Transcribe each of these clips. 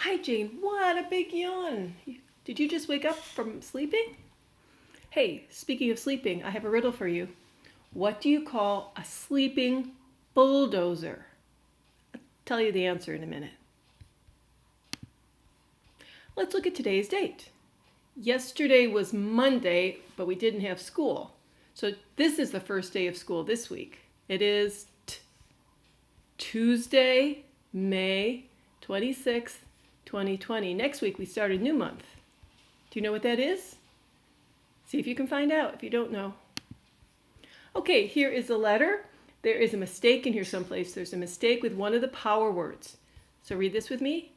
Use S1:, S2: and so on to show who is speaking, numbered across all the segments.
S1: Hi, Jane. What a big yawn. Did you just wake up from sleeping? Hey, speaking of sleeping, I have a riddle for you. What do you call a sleeping bulldozer? I'll tell you the answer in a minute. Let's look at today's date. Yesterday was Monday, but we didn't have school. So this is the first day of school this week. It is Tuesday, May 26th, 2020. Next week we start a new month. Do you know what that is? See if you can find out if you don't know. Okay, here is the letter. There is a mistake in here someplace. There's a mistake with one of the power words. So read this with me.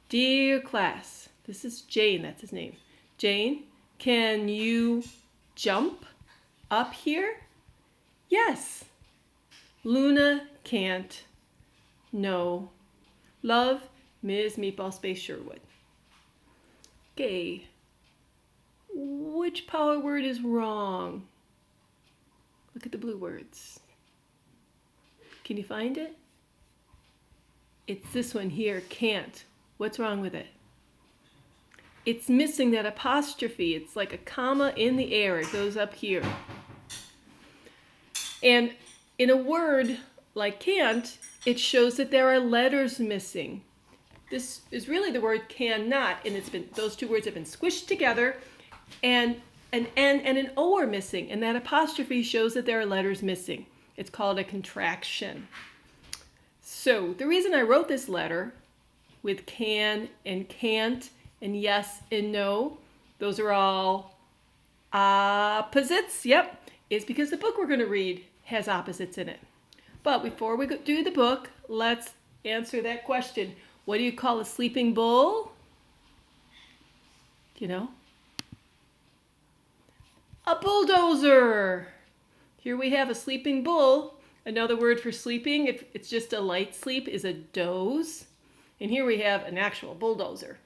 S1: Dear class, this is Jayne, that's his name. Jayne, can you jump up here? Yes. Luna can't. No. Love, Ms. Meatball Space Sherwood. Okay. Which power word is wrong? Look at the blue words. Can you find it? It's this one here, can't. What's wrong with it? It's missing that apostrophe. It's like a comma in the air. It goes up here. And in a word like can't, it shows that there are letters missing. This is really the word cannot, and those two words have been squished together, and an N and an O are missing, and that apostrophe shows that there are letters missing. It's called a contraction. So the reason I wrote this letter with can and can't and yes and no, those are all opposites, is because the book we're going to read has opposites in it. But before we do the book, let's answer that question. What do you call a sleeping bull? Do you know? A bulldozer. Here we have a sleeping bull. Another word for sleeping, if it's just a light sleep, is a doze. And here we have an actual bulldozer.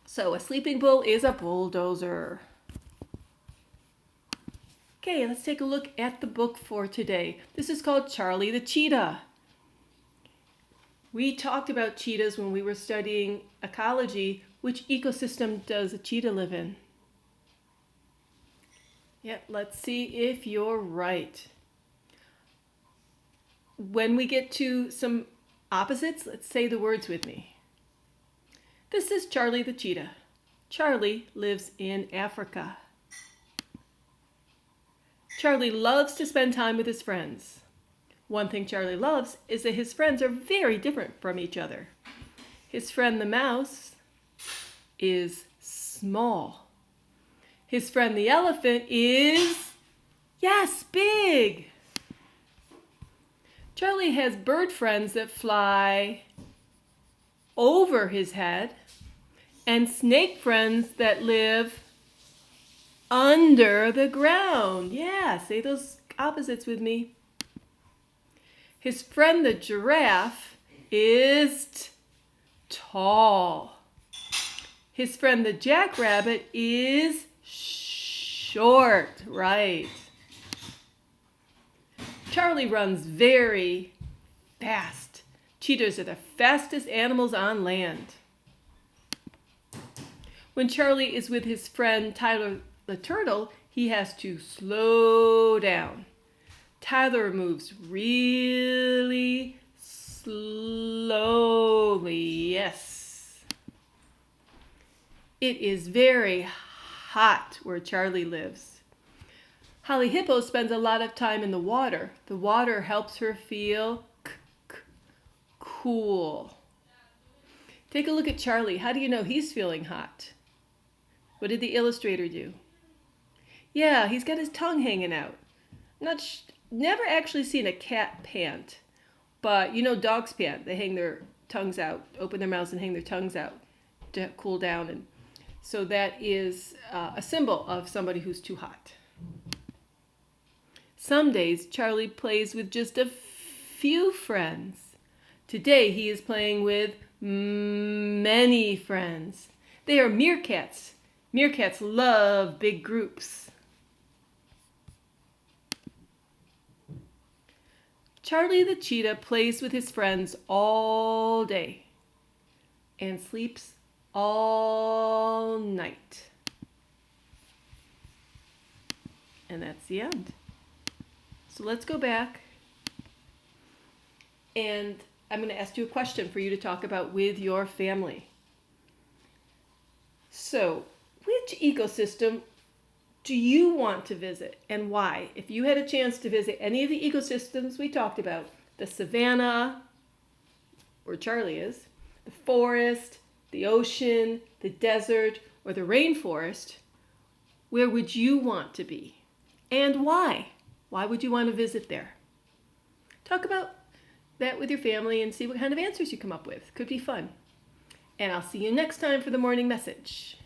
S1: So a sleeping bull is a bulldozer. Okay, let's take a look at the book for today. This is called Charlie the Cheetah. We talked about cheetahs when we were studying ecology. Which ecosystem does a cheetah live in? Let's see if you're right. When we get to some opposites, let's say the words with me. This is Charlie the cheetah. Charlie lives in Africa. Charlie loves to spend time with his friends. One thing Charlie loves is that his friends are very different from each other. His friend the mouse is small. His friend the elephant is, yes, big. Charlie has bird friends that fly over his head and snake friends that live under the ground. Yeah, say those opposites with me. His friend the giraffe is tall. His friend the jackrabbit is short, right? Charlie runs very fast. Cheetahs are the fastest animals on land. When Charlie is with his friend Tyler the turtle, he has to slow down. Tyler moves really slowly, yes. It is very hot where Charlie lives. Holly Hippo spends a lot of time in the water. The water helps her feel cool. Take a look at Charlie. How do you know he's feeling hot? What did the illustrator do? Yeah, he's got his tongue hanging out. Never actually seen a cat pant, but you know dogs pant. They hang their tongues out, open their mouths and hang their tongues out to cool down. And so that is a symbol of somebody who's too hot. Some days Charlie plays with just a few friends. Today he is playing with many friends. They are meerkats. Meerkats love big groups. Charlie the cheetah plays with his friends all day. and sleeps all night. And that's the end. So let's go back, and I'm going to ask you a question for you to talk about with your family. So, which ecosystem do you want to visit and why? If you had a chance to visit any of the ecosystems we talked about, the savanna, where Charlie is, the forest, the ocean, the desert, or the rainforest, where would you want to be? And why? Why would you want to visit there? Talk about that with your family and see what kind of answers you come up with. Could be fun. And I'll see you next time for the morning message.